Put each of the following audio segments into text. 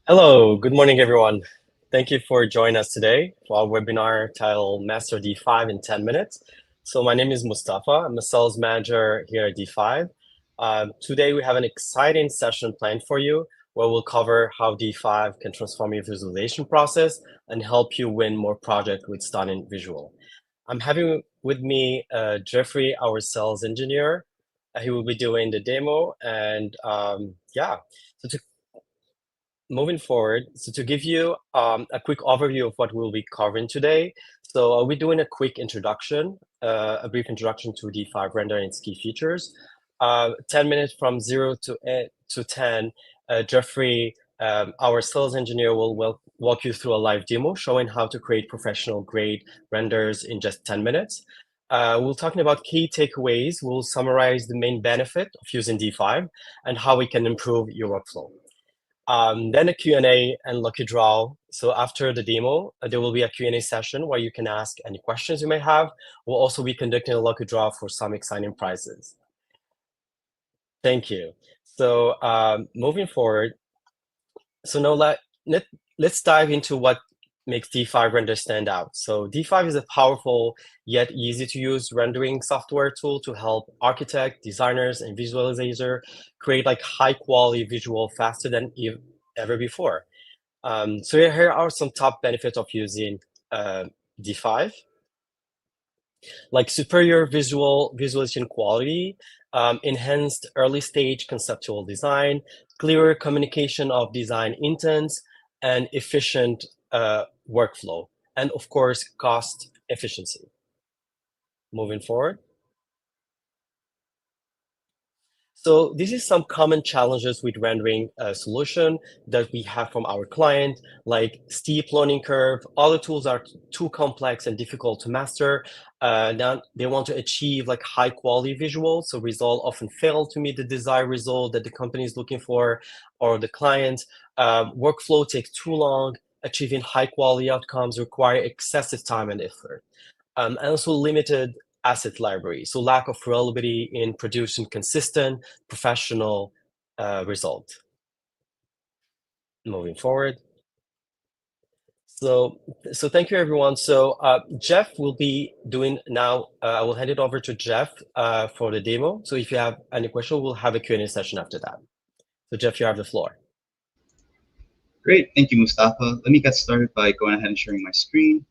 Hello, good morning, everyone. Thank you for joining us today for our webinar titled Master D5 in 10 minutes. So my name is Mustafa. I'm a sales manager here at D5. Today we have an exciting session planned for you where we'll cover how D5 can transform your visualization process and help you win more projects with stunning visual. I'm having with me Jeffrey, our sales engineer. He will be doing the demo and so moving forward, so to give you a quick overview of what we'll be covering today, so we're doing a quick introduction, a brief introduction to D5 Render and its key features. 10 minutes from 0 to 10, Jeffrey, our sales engineer, will walk you through a live demo showing how to create professional grade renders in just 10 minutes. We're talking about key takeaways. We'll summarize the main benefit of using D5 and how we can improve your workflow. Then a Q&A and lucky draw. So after the demo, there will be a Q&A session where you can ask any questions you may have. We'll also be conducting a lucky draw for some exciting prizes. Thank you. So moving forward, so now let's dive into what makes D5 Render stand out. So D5 is a powerful yet easy to use rendering software tool to help architects, designers, and visualizers create like high quality visual faster than ever before. So here are some top benefits of using D5. Like superior visualization quality, enhanced early stage conceptual design, clearer communication of design intents, and efficient workflow, and of course, cost efficiency. Moving forward. So this is some common challenges with rendering a solution that we have from our client, like steep learning curve. All the tools are too complex and difficult to master. Now they want to achieve like high quality visuals, so results often fail to meet the desired result that the company is looking for or the client. Workflow takes too long. Achieving high quality outcomes require excessive time and effort. And also limited asset library, so lack of reliability in producing consistent, professional result. Moving forward. So thank you, everyone. So Jeff will be doing now, I will hand it over to Jeff for the demo. So if you have any question, we'll have a Q&A session after that. So Jeff, you have the floor. Great, thank you, Mustafa. Let me get started by going ahead and sharing my screen.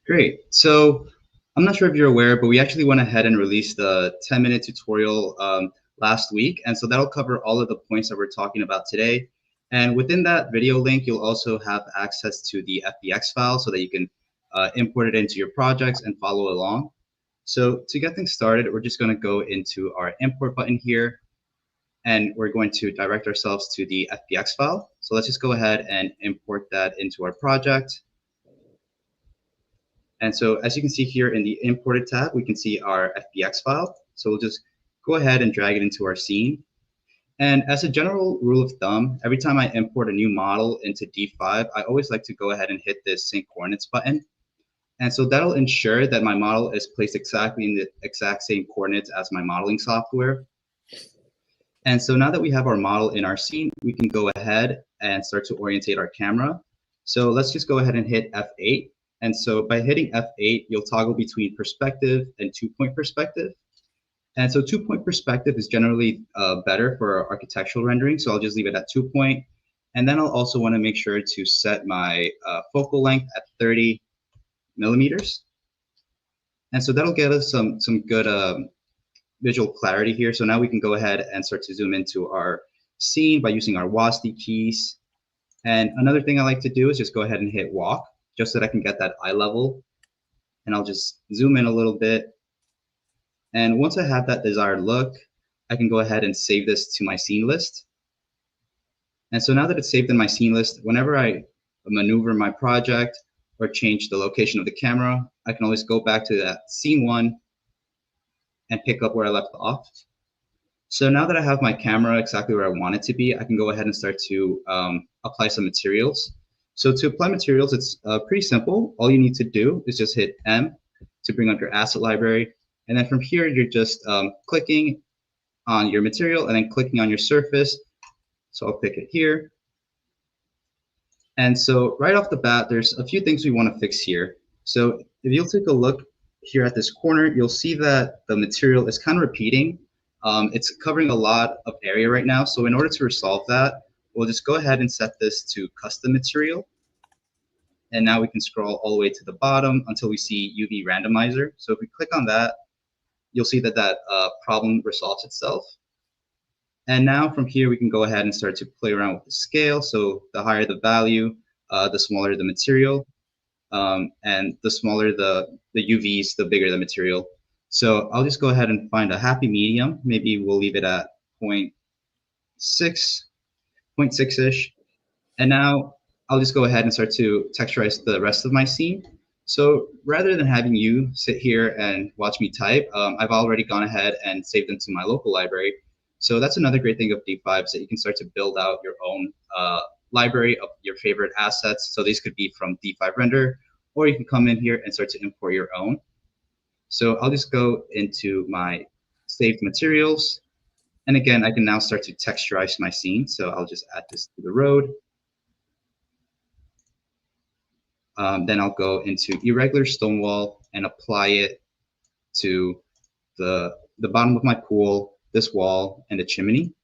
Great, so I'm not sure if you're aware, but we actually went ahead and released a 10-minute tutorial last week. And so that'll cover all of the points that we're talking about today. And within that video link, you'll also have access to the FBX file so that you can import it into your projects and follow along. So to get things started, we're just going to go into our import button here, and we're going to direct ourselves to the FBX file. So let's just go ahead and import that into our project. And so as you can see here in the imported tab, we can see our FBX file. So we'll just go ahead and drag it into our scene. And as a general rule of thumb, every time I import a new model into D5, I always like to go ahead and hit this sync coordinates button. And so that'll ensure that my model is placed exactly in the exact same coordinates as my modeling software. And so now that we have our model in our scene, we can go ahead and start to orientate our camera. So let's just go ahead and hit F8. And so by hitting F8, you'll toggle between perspective and 2-point perspective. And so 2-point perspective is generally better for architectural rendering. So I'll just leave it at 2-point. And then I'll also want to make sure to set my focal length at 30 millimeters. And so that'll get us some good visual clarity here. So now we can go ahead and start to zoom into our scene by using our WASD keys. And another thing I like to do is just go ahead and hit walk, just so that I can get that eye level. And I'll just zoom in a little bit. And once I have that desired look, I can go ahead and save this to my scene list. And so now that it's saved in my scene list, whenever I maneuver my project or change the location of the camera, I can always go back to that scene 1 and pick up where I left off. So now that I have my camera exactly where I want it to be, I can go ahead and start to apply some materials. So to apply materials, it's pretty simple. All you need to do is just hit M to bring up your asset library. And then from here, you're just clicking on your material and then clicking on your surface. So I'll pick it here. And so right off the bat, there's a few things we want to fix here. So if you'll take a look here at this corner, you'll see that the material is kind of repeating. It's covering a lot of area right now. So in order to resolve that, we'll just go ahead and set this to custom material. And now we can scroll all the way to the bottom until we see UV randomizer. So if we click on that, you'll see that that problem resolves itself. And now from here, we can go ahead and start to play around with the scale. So the higher the value, the smaller the material, and the smaller the UVs, the bigger the material. So I'll just go ahead and find a happy medium. Maybe we'll leave it at 0.6-ish. And now I'll just go ahead and start to texturize the rest of my scene. So rather than having you sit here and watch me type, I've already gone ahead and saved them to my local library. So that's another great thing of D5 is that you can start to build out your own library of your favorite assets. So these could be from D5 Render, or you can come in here and start to import your own. So I'll just go into my saved materials. And again, I can now start to texturize my scene. So I'll just add this to the road. Then I'll go into irregular stone wall and apply it to the bottom of my pool, this wall, and the chimney.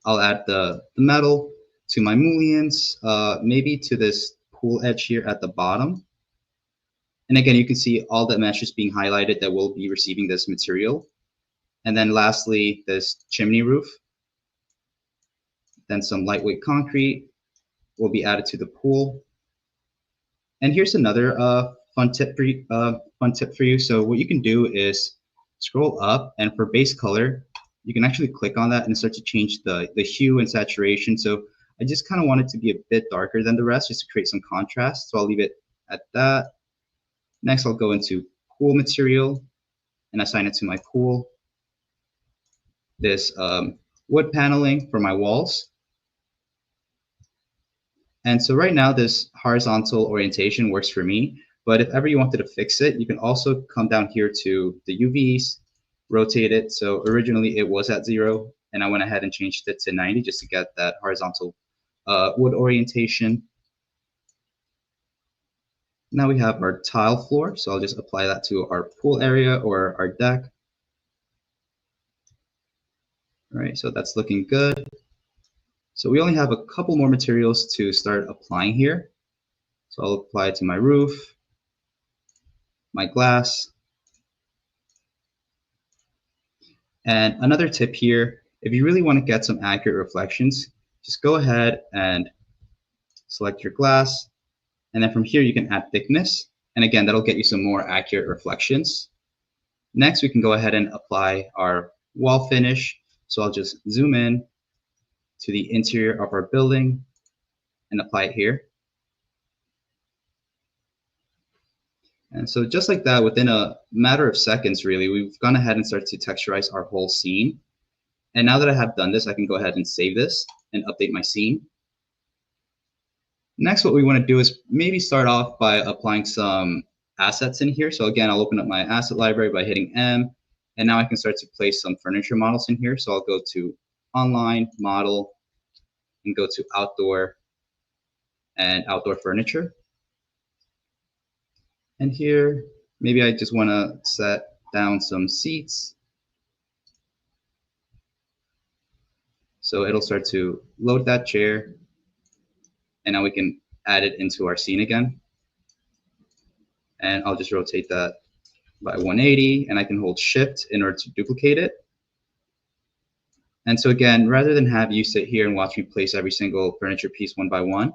I'll add the metal to my mullions, maybe to this pool edge here at the bottom. And again, you can see all the meshes being highlighted that will be receiving this material. And then lastly, this chimney roof. Then some lightweight concrete will be added to the pool. And here's another fun tip for you. So what you can do is scroll up, and for base color, you can actually click on that and start to change the hue and saturation. So I just kind of want it to be a bit darker than the rest just to create some contrast. So I'll leave it at that. Next, I'll go into pool material and assign it to my pool. This wood paneling for my walls. And so right now, this horizontal orientation works for me. But if ever you wanted to fix it, you can also come down here to the UVs, rotate it. So originally it was at 0, and I went ahead and changed it to 90 just to get that horizontal wood orientation. Now we have our tile floor. So I'll just apply that to our pool area or our deck. All right, so that's looking good. So we only have a couple more materials to start applying here. So I'll apply it to my roof, my glass. And another tip here, if you really want to get some accurate reflections, just go ahead and select your glass. And then from here, you can add thickness. And again, that'll get you some more accurate reflections. Next, we can go ahead and apply our wall finish. So I'll just zoom in to the interior of our building and apply it here. And so just like that, within a matter of seconds, really, we've gone ahead and started to texturize our whole scene. And now that I have done this, I can go ahead and save this and update my scene. Next, what we want to do is maybe start off by applying some assets in here. So again, I'll open up my asset library by hitting M. And now I can start to place some furniture models in here. So I'll go to Online, Model, and go to Outdoor and Outdoor Furniture. And here, maybe I just want to set down some seats. So it'll start to load that chair. And now we can add it into our scene again. And I'll just rotate that by 180, and I can hold Shift in order to duplicate it. And so again, rather than have you sit here and watch me place every single furniture piece one by one,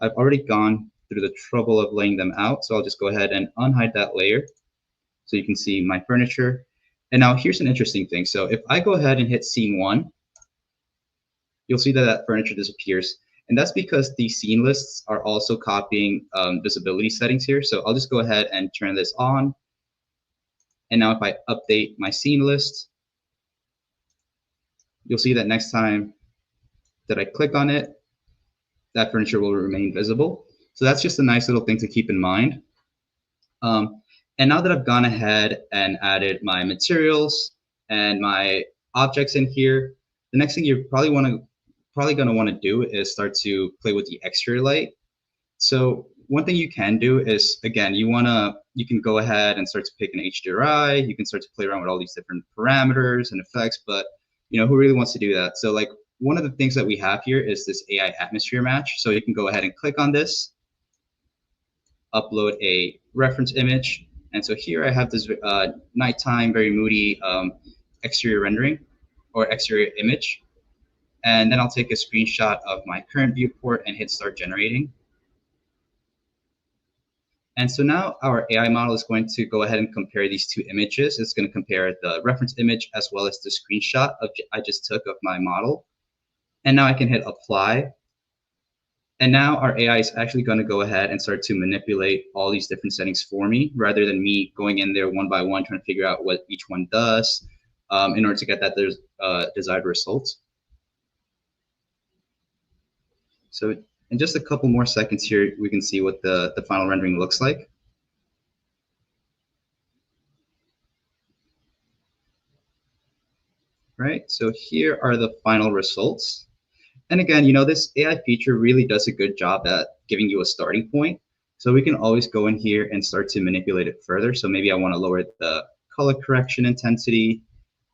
I've already gone through the trouble of laying them out. So I'll just go ahead and unhide that layer so you can see my furniture. And now here's an interesting thing. So if I go ahead and hit scene 1, you'll see that that furniture disappears. And that's because the scene lists are also copying visibility settings here. So I'll just go ahead and turn this on. And now if I update my scene list, you'll see that next time that I click on it, that furniture will remain visible. So that's just a nice little thing to keep in mind. And And now that I've gone ahead and added my materials and my objects in here, the next thing you're probably going to want to do is start to play with the exterior light. So one thing you can do is, again, you can go ahead and start to pick an HDRI. You can start to play around with all these different parameters and effects, but who really wants to do that? So like one of the things that we have here is this AI atmosphere match. So you can go ahead and click on this, upload a reference image. And so here I have this nighttime, very moody exterior rendering or exterior image. And then I'll take a screenshot of my current viewport and hit start generating. And so now our AI model is going to go ahead and compare these two images. It's going to compare the reference image as well as the screenshot I just took of my model. And now I can hit apply. And now our AI is actually going to go ahead and start to manipulate all these different settings for me, rather than me going in there one by one trying to figure out what each one does in order to get that desired results. So in just a couple more seconds here, we can see what the final rendering looks like. Right, so here are the final results. And again, this AI feature really does a good job at giving you a starting point. So we can always go in here and start to manipulate it further. So maybe I want to lower the color correction intensity,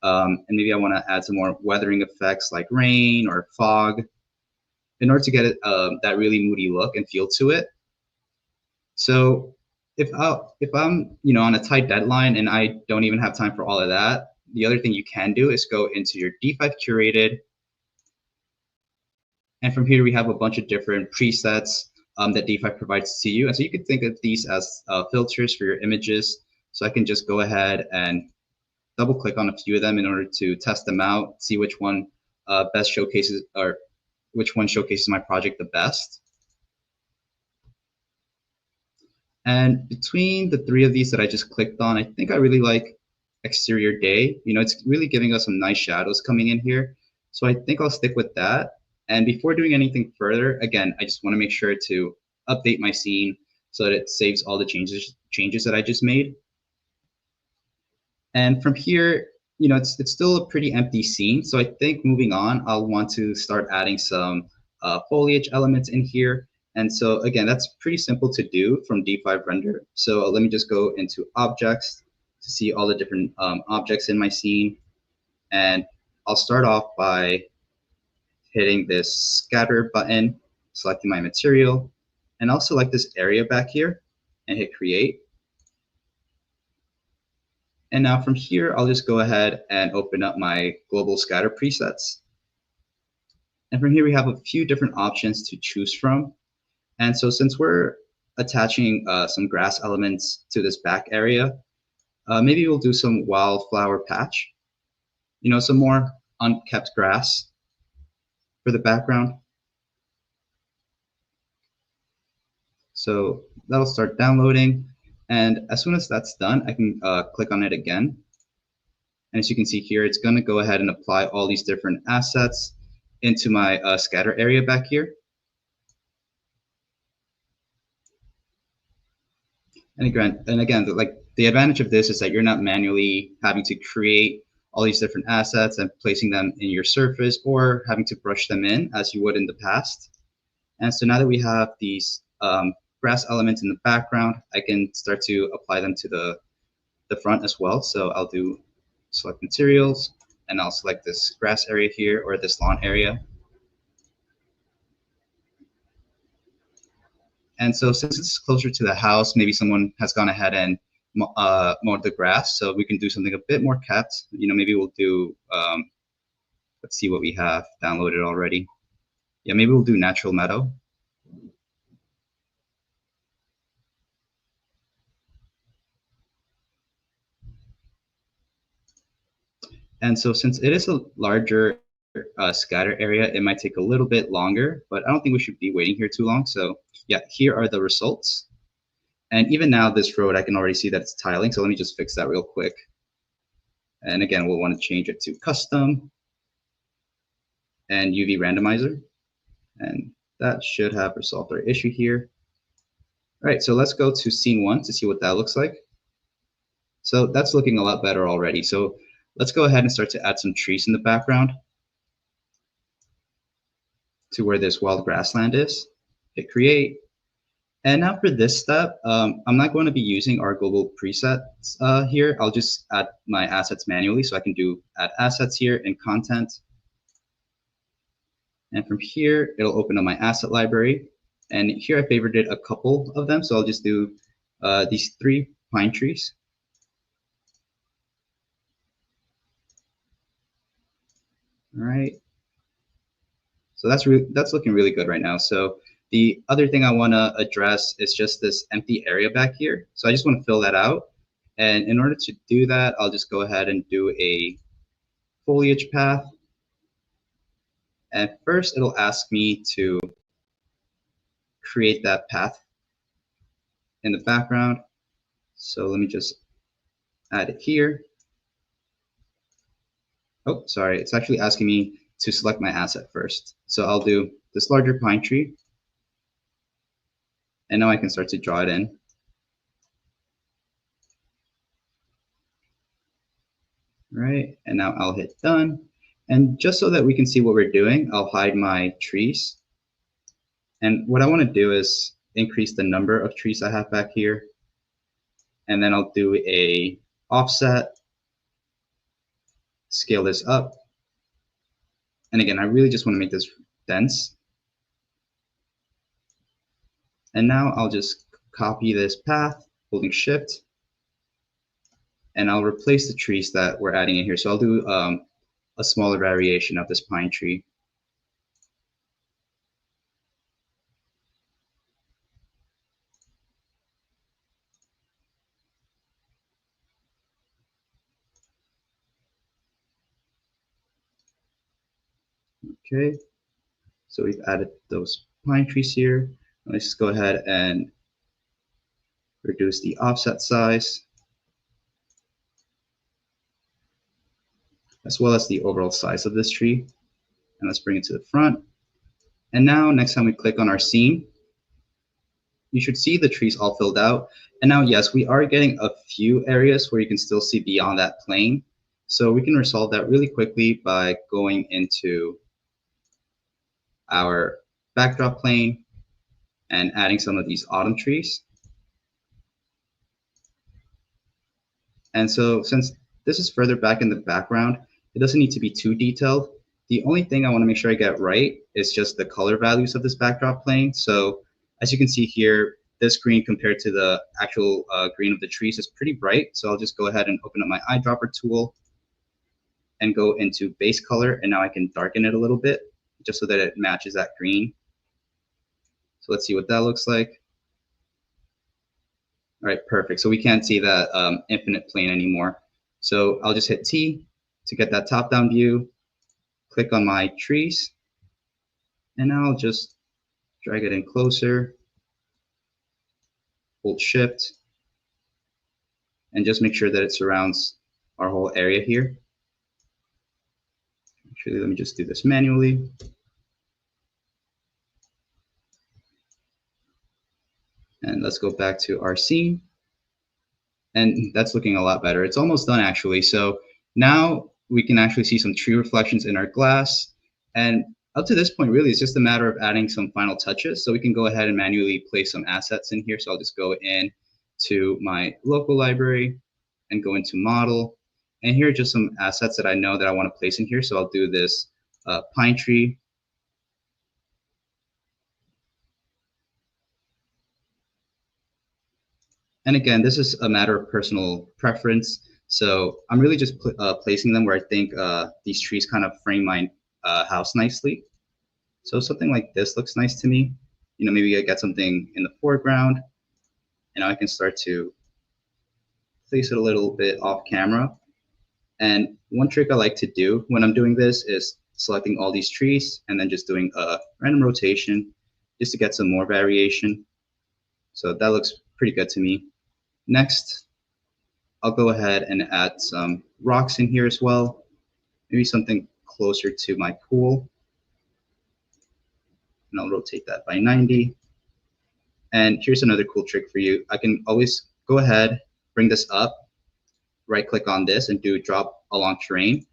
and maybe I want to add some more weathering effects like rain or fog in order to get it that really moody look and feel to it. So if I'm on a tight deadline and I don't even have time for all of that, the other thing you can do is go into your D5 curated. And from here, we have a bunch of different presets that D5 provides to you. And so you can think of these as filters for your images. So I can just go ahead and double click on a few of them in order to test them out, see which one best showcases or which one showcases my project the best. And between the three of these that I just clicked on, I think I really like exterior day. It's really giving us some nice shadows coming in here. So I think I'll stick with that. And before doing anything further, again, I just want to make sure to update my scene so that it saves all the changes that I just made. And from here, it's still a pretty empty scene. So I think moving on, I'll want to start adding some foliage elements in here. And so again, that's pretty simple to do from D5 Render. So let me just go into objects to see all the different objects in my scene. And I'll start off by hitting this scatter button, selecting my material, and I'll select this area back here and hit create. And now from here, I'll just go ahead and open up my global scatter presets. And from here, we have a few different options to choose from. And so since we're attaching some grass elements to this back area, maybe we'll do some wildflower patch, some more unkept grass for the background. So that'll start downloading. And as soon as that's done, I can click on it again. And as you can see here, it's going to go ahead and apply all these different assets into my scatter area back here. And again, like the advantage of this is that you're not manually having to create all these different assets and placing them in your surface or having to brush them in as you would in the past. And so now that we have these grass elements in the background, I can start to apply them to the front as well. So I'll do select materials, and I'll select this grass area here or this lawn area. And so since it's closer to the house, maybe someone has gone ahead and mowed the grass, so we can do something a bit more kept. Maybe we'll do, let's see what we have downloaded already. Yeah, maybe we'll do natural meadow. And so since it is a larger scatter area, it might take a little bit longer, but I don't think we should be waiting here too long. So yeah, here are the results. And even now, this road, I can already see that it's tiling. So let me just fix that real quick. And again, we'll want to change it to custom and UV randomizer. And that should have resolved our issue here. All right, so let's go to scene 1 to see what that looks like. So that's looking a lot better already. So let's go ahead and start to add some trees in the background to where this wild grassland is. Hit create. And now for this step, I'm not going to be using our global presets here. I'll just add my assets manually. So I can do add assets here in content. And from here, it'll open up my asset library. And here I favorited a couple of them. So I'll just do these 3 pine trees. All right. So that's looking really good right now. So the other thing I want to address is just this empty area back here. So I just want to fill that out. And in order to do that, I'll just go ahead and do a foliage path. And first, it'll ask me to create that path in the background. So let me just add it here. Oh, sorry, it's actually asking me to select my asset first. So I'll do this larger pine tree. And now I can start to draw it in. Right, and now I'll hit done. And just so that we can see what we're doing, I'll hide my trees. And what I want to do is increase the number of trees I have back here. And then I'll do a offset, scale this up. And again, I really just want to make this dense. And now I'll just copy this path, holding shift. And I'll replace the trees that we're adding in here. So I'll do a smaller variation of this pine tree. Okay, so we've added those pine trees here. Let's just go ahead and reduce the offset size, as well as the overall size of this tree. And let's bring it to the front. And now next time we click on our scene, you should see the trees all filled out. And now, yes, we are getting a few areas where you can still see beyond that plane. So we can resolve that really quickly by going into our backdrop plane and adding some of these autumn trees. And so since this is further back in the background, it doesn't need to be too detailed. The only thing I want to make sure I get right is just the color values of this backdrop plane. So as you can see here, this green compared to the actual green of the trees is pretty bright. So I'll just go ahead and open up my eyedropper tool and go into base color. And now I can darken it a little bit just so that it matches that green. So let's see what that looks like. All right, perfect. So we can't see that infinite plane anymore. So I'll just hit T to get that top-down view, click on my trees, and now I'll just drag it in closer, hold shift, and just make sure that it surrounds our whole area here. Actually, let me just do this manually. And let's go back to our scene. And that's looking a lot better. It's almost done actually. So now we can actually see some tree reflections in our glass. And up to this point, really, it's just a matter of adding some final touches. So we can go ahead and manually place some assets in here. So I'll just go in to my local library and go into model. And here are just some assets that I know that I want to place in here. So I'll do this pine tree. And again, this is a matter of personal preference. So I'm really just placing them where I think these trees kind of frame my house nicely. So something like this looks nice to me. You know, maybe I get something in the foreground, and now I can start to place it a little bit off camera. And one trick I like to do when I'm doing this is selecting all these trees and then just doing a random rotation just to get some more variation. So that looks pretty good to me. Next, I'll go ahead and add some rocks in here as well. Maybe something closer to my pool. And I'll rotate that by 90. And here's another cool trick for you. I can always go ahead, bring this up, right click on this and do drop along terrain.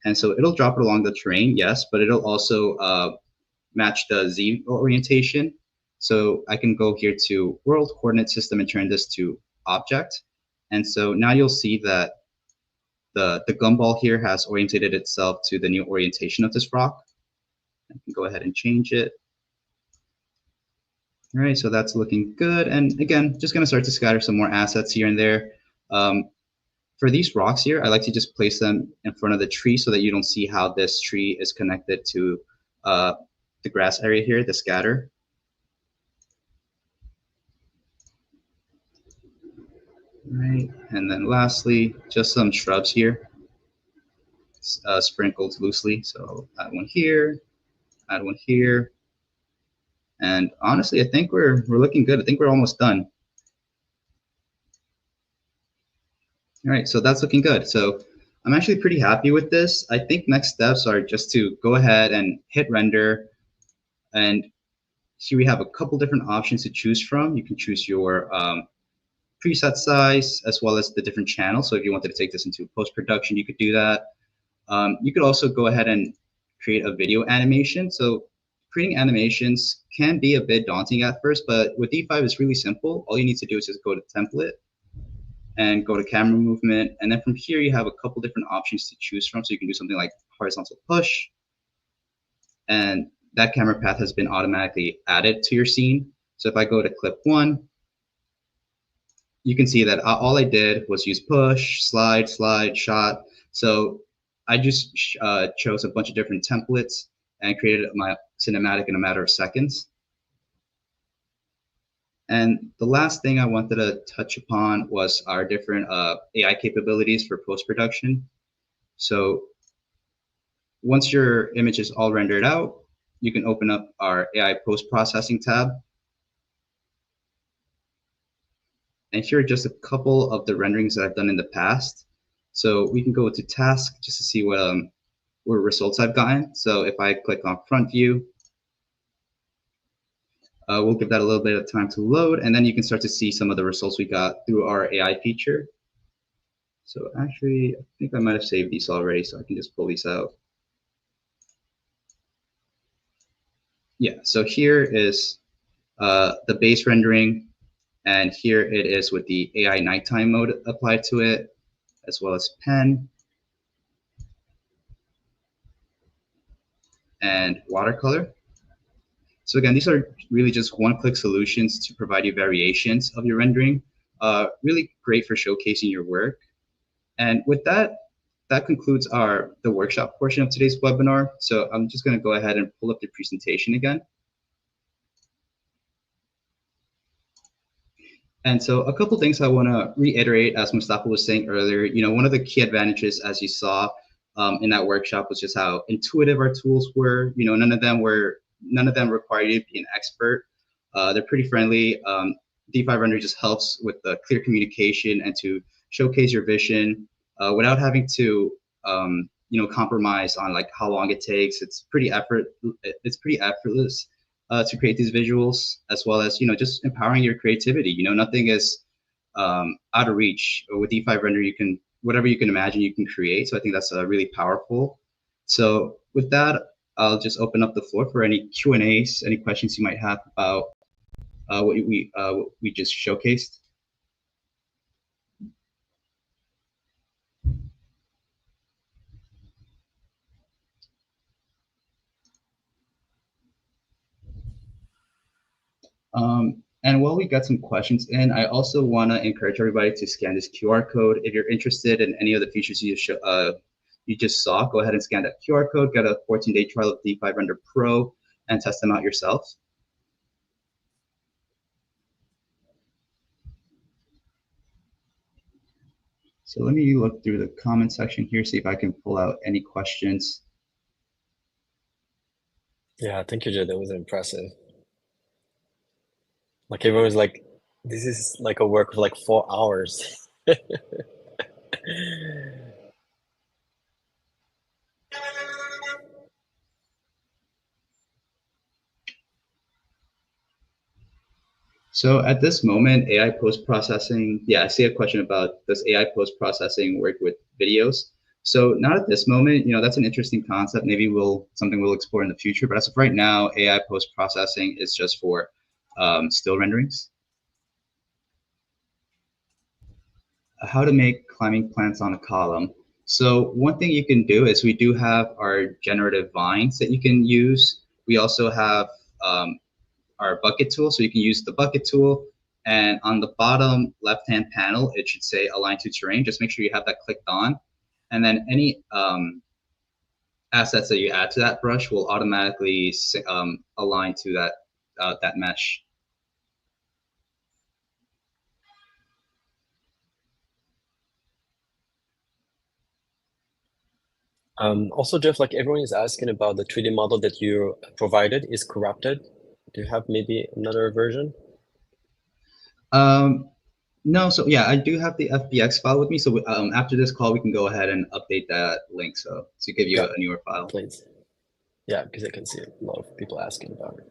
And so it'll drop it along the terrain, yes, but it'll also match the Z orientation. So I can go here to world coordinate system and turn this to object. And so now you'll see that the gumball here has orientated itself to the new orientation of this rock. I can go ahead and change it. All right, so that's looking good. And again, just gonna start to scatter some more assets here and there. For these rocks here, I like to just place them in front of the tree so that you don't see how this tree is connected to the grass area here, the scatter. All right, and then lastly, just some shrubs here, sprinkled loosely. So add one here, add one here. And honestly, I think we're looking good. I think we're almost done. All right, so that's looking good. So I'm actually pretty happy with this. I think next steps are just to go ahead and hit render. And here we have a couple different options to choose from. You can choose your preset size as well as the different channels. So if you wanted to take this into post-production, you could do that. You could also go ahead and create a video animation. So creating animations can be a bit daunting at first, but with D5 it's really simple. All you need to do is just go to template and go to camera movement. And then from here, you have a couple different options to choose from. So you can do something like horizontal push. And that camera path has been automatically added to your scene. So if I go to clip 1, you can see that all I did was use push, slide, shot. So I just chose a bunch of different templates and created my cinematic in a matter of seconds. And the last thing I wanted to touch upon was our different AI capabilities for post-production. So once your image is all rendered out, you can open up our AI post-processing tab. And here are just a couple of the renderings that I've done in the past. So we can go to task just to see what results I've gotten. So if I click on front view, we'll give that a little bit of time to load, and then you can start to see some of the results we got through our AI feature. So actually, I think I might have saved these already, so I can just pull these out. Yeah, so here is the base rendering, and here it is with the AI nighttime mode applied to it, as well as pen and watercolor. So again, these are really just one-click solutions to provide you variations of your rendering. Really great for showcasing your work. And with that, that concludes the workshop portion of today's webinar. So I'm just going to go ahead and pull up the presentation again. And so a couple things I want to reiterate, as Mustafa was saying earlier, one of the key advantages, as you saw in that workshop, was just how intuitive our tools were. None of them require you to be an expert. They're pretty friendly. D5 Render just helps with the clear communication and to showcase your vision without having to compromise on like how long it takes. It's pretty effortless to create these visuals, as well as just empowering your creativity. Nothing is out of reach. With D5 Render, whatever you can imagine, you can create. So I think that's really powerful. So with that, I'll just open up the floor for any Q&As, any questions you might have about what we just showcased. And while we got some questions in, I also want to encourage everybody to scan this QR code. If you're interested in any of the features you just saw, go ahead and scan that QR code, get a 14-day trial of D5 Render Pro, and test them out yourself. So let me look through the comment section here, see if I can pull out any questions. Yeah, thank you, Jay. That was impressive. Like everyone was like, this is like a work of like 4 hours. So at this moment, AI post-processing, yeah, I see a question about does AI post-processing work with videos? So not at this moment, that's an interesting concept. Maybe something we'll explore in the future, but as of right now, AI post-processing is just for still renderings. How to make climbing plants on a column. So one thing you can do is we do have our generative vines that you can use. We also have our bucket tool. So you can use the bucket tool, and on the bottom left-hand panel, it should say align to terrain. Just make sure you have that clicked on. And then any assets that you add to that brush will automatically align to that mesh. Also, Jeff, like everyone is asking about the 3D model that you provided is corrupted. Do you have maybe another version? No, so yeah, I do have the FBX file with me. So after this call, we can go ahead and update that link to give you a newer file. Please. Yeah, because I can see a lot of people asking about it.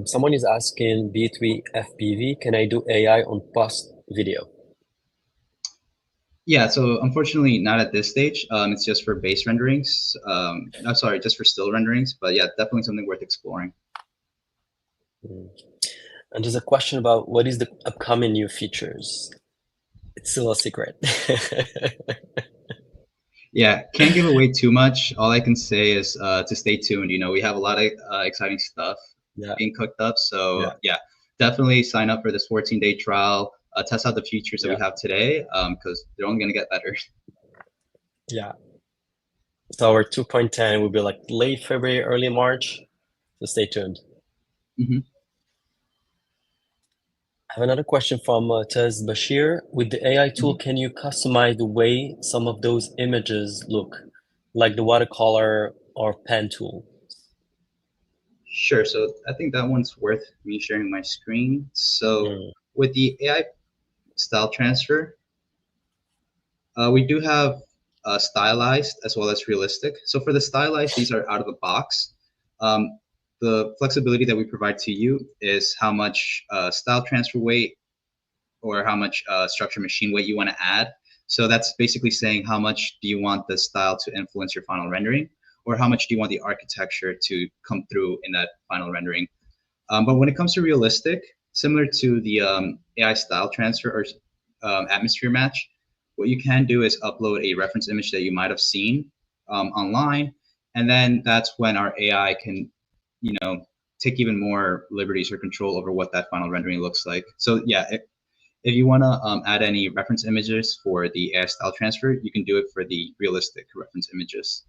Someone is asking B3 FPV, can I do AI on post video? Yeah, so unfortunately not at this stage. It's just for base renderings. No, sorry, just for still renderings. But yeah, definitely something worth exploring. And there's a question about what is the upcoming new features? It's still a secret. Yeah, can't give away too much. All I can say is to stay tuned. We have a lot of exciting stuff being cooked up. So yeah, definitely sign up for this 14-day trial. Test out the features that we have today because they're only going to get better. Yeah. So our 2.10 will be like late February, early March. So stay tuned. I have another question from Tez Bashir. With the AI tool, can you customize the way some of those images look, like the watercolor or pen tool? Sure. So I think that one's worth me sharing my screen. So with the AI style transfer, we do have stylized as well as realistic. So for the stylized, these are out of the box. The flexibility that we provide to you is how much style transfer weight or how much structure machine weight you want to add. So that's basically saying how much do you want the style to influence your final rendering, or how much do you want the architecture to come through in that final rendering. But when it comes to realistic, similar to the AI style transfer or atmosphere match, what you can do is upload a reference image that you might have seen online, and then that's when our AI can, take even more liberties or control over what that final rendering looks like. So yeah, if you want to add any reference images for the AI style transfer, you can do it for the realistic reference images.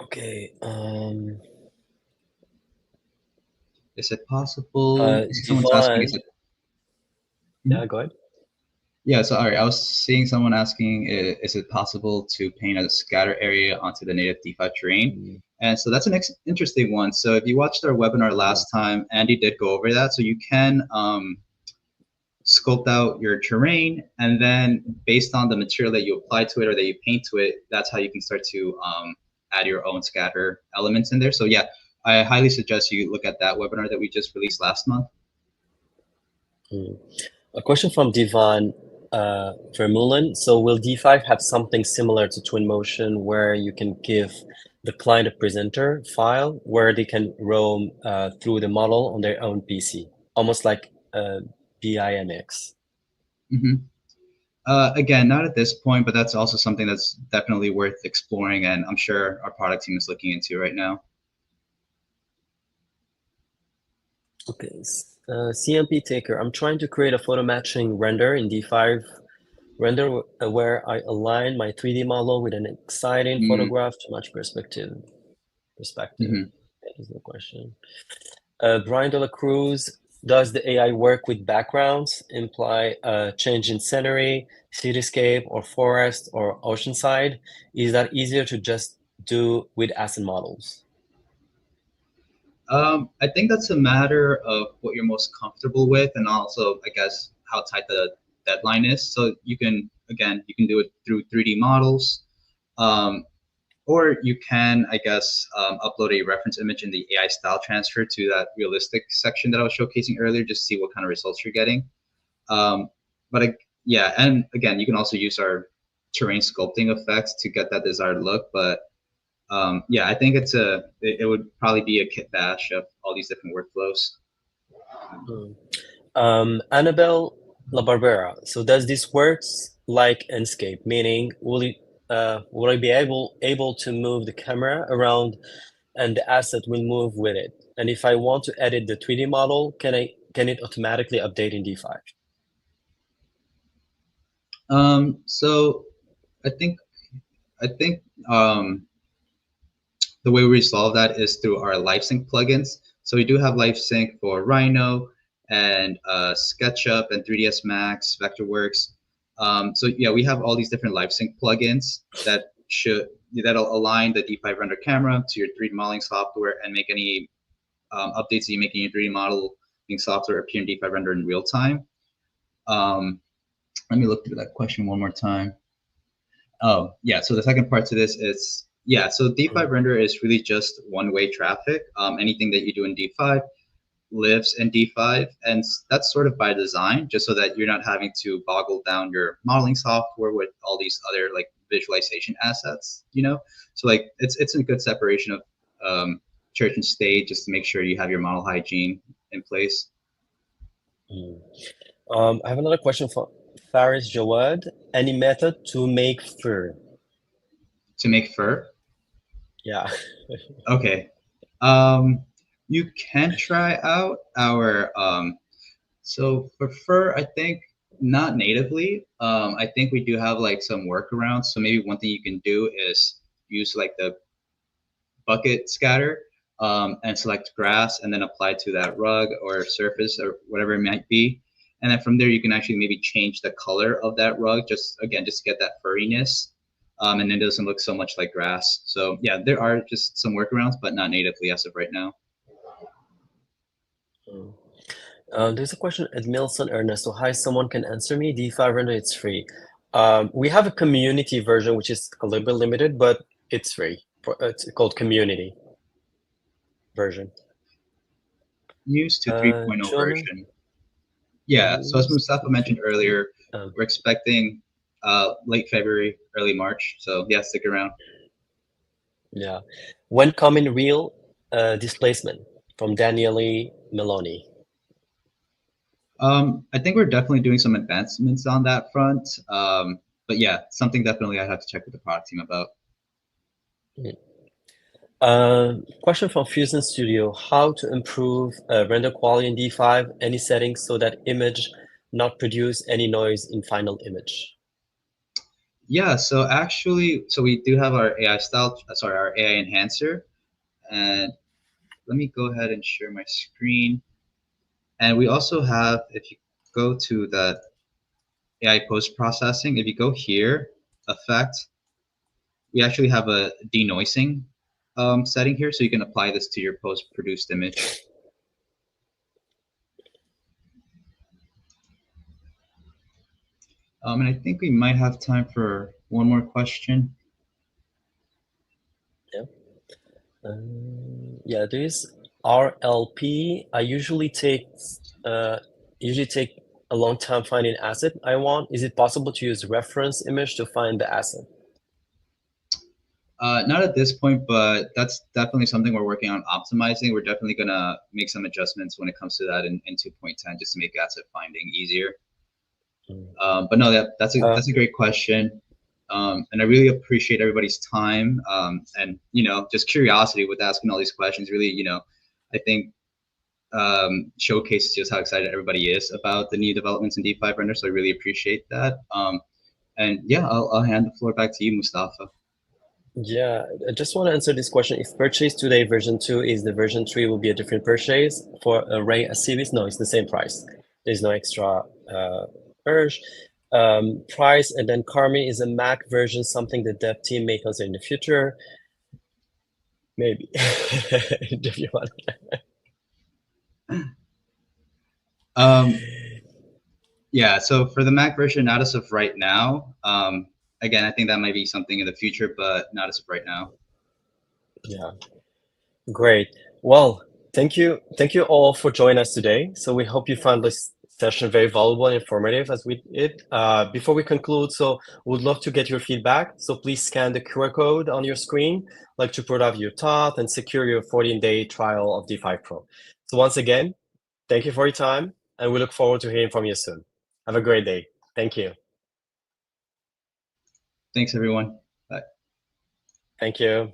Okay. Is it possible? Someone's asking, is it? Yeah, go ahead. Yeah, sorry. I was seeing someone asking, is it possible to paint a scatter area onto the native D5 terrain? And so that's an interesting one. So if you watched our webinar last time, Andy did go over that. So you can sculpt out your terrain, and then based on the material that you apply to it or that you paint to it, that's how you can start to add your own scatter elements in there. So yeah, I highly suggest you look at that webinar that we just released last month. A question from Divan Vermeulen. So will D5 have something similar to Twinmotion where you can give the client a presenter file where they can roam through the model on their own PC, almost like BIMX? Again, not at this point, but that's also something that's definitely worth exploring, and I'm sure our product team is looking into right now. Okay, CMP Taker. I'm trying to create a photo matching render in D5 Render where I align my 3D model with an exciting photograph to match perspective. That is the question. Brian De La Cruz, does the AI work with backgrounds, imply a change in scenery, cityscape, or forest, or oceanside? Is that easier to just do with asset models? I think that's a matter of what you're most comfortable with, and also, I guess, how tight the deadline is. So you can again, you can do it through 3D models. Or you can, I guess, upload a reference image in the AI style transfer to that realistic section that I was showcasing earlier, just to see what kind of results you're getting. But yeah, and again, you can also use our terrain sculpting effects to get that desired look. But yeah, I think it would probably be a kit bash of all these different workflows. Annabelle La Barbera. So does this works like Enscape? Meaning, will I be able to move the camera around and the asset will move with it? And if I want to edit the 3D model, can it automatically update in D5? So I think the way we resolve that is through our LifeSync plugins. So we do have LifeSync for Rhino and SketchUp and 3ds Max, Vectorworks. So yeah, we have all these different LifeSync plugins that'll align the D5 render camera to your 3D modeling software and make any updates that you make in your 3D modeling software appear in D5 render in real time. Let me look through that question one more time. Oh, yeah. So the second part to this is, yeah, so D5 render is really just one-way traffic. Anything that you do in D5 lives in D5, and that's sort of by design, just so that you're not having to boggle down your modeling software with all these other like visualization assets, you know? So like it's a good separation of church and state, just to make sure you have your model hygiene in place. I have another question for Faris Jawad. Any method to make fur? To make fur? Yeah. Okay. You can try out our so for fur, I think not natively. I think we do have like some workarounds. So maybe one thing you can do is use like the bucket scatter and select grass and then apply to that rug or surface or whatever it might be. And then from there, you can actually maybe change the color of that rug, just to get that furriness. And then it doesn't look so much like grass. So yeah, there are just some workarounds, but not natively as of right now. There's a question at Milson Ernesto. Hi, someone can answer me. D5 render, it's free. We have a community version, which is a little bit limited, but it's free. It's called community version. Use to 3.0 version. Yeah, so as Mustafa mentioned earlier, we're expecting late February, early March. So yeah, stick around. Yeah. When coming real displacement from Daniele Meloni? I think we're definitely doing some advancements on that front. But yeah, something definitely I have to check with the product team about. Question from Fusion Studio. How to improve render quality in D5? Any settings so that image not produce any noise in final image? Yeah, so actually, so we do have our our AI enhancer. And let me go ahead and share my screen. And we also have, if you go to the AI post-processing, if you go here, effect, we actually have a denoising setting here, so you can apply this to your post-produced image. And I think we might have time for one more question. Yeah. Yeah, there is RLP. I usually take a long time finding asset I want. Is it possible to use reference image to find the asset? Not at this point, but that's definitely something we're working on optimizing. We're definitely gonna make some adjustments when it comes to that in 2.10, just to make asset finding easier. But no, that's a great question, and I really appreciate everybody's time and just curiosity with asking all these questions. Really, I think showcases just how excited everybody is about the new developments in D5 Render. So I really appreciate that. And yeah, I'll hand the floor back to you, Mustafa. Yeah, I just want to answer this question. If purchase today version 2 is the version 3 will be a different purchase. For Array a series, no, it's the same price. There's no extra urge. Price, and then Carmi is a Mac version, something the dev team may consider in the future. Maybe. If you want. Yeah, so for the Mac version, not as of right now. Again, I think that might be something in the future, but not as of right now. Yeah, great. Well, thank you all for joining us today. So we hope you found this session very valuable and informative as we did. Before we conclude, so we'd love to get your feedback. So please scan the QR code on your screen, like to put up your thought and secure your 14-day trial of D5 Pro. So once again, thank you for your time, and we look forward to hearing from you soon. Have a great day. Thank you. Thanks, everyone. Bye. Thank you.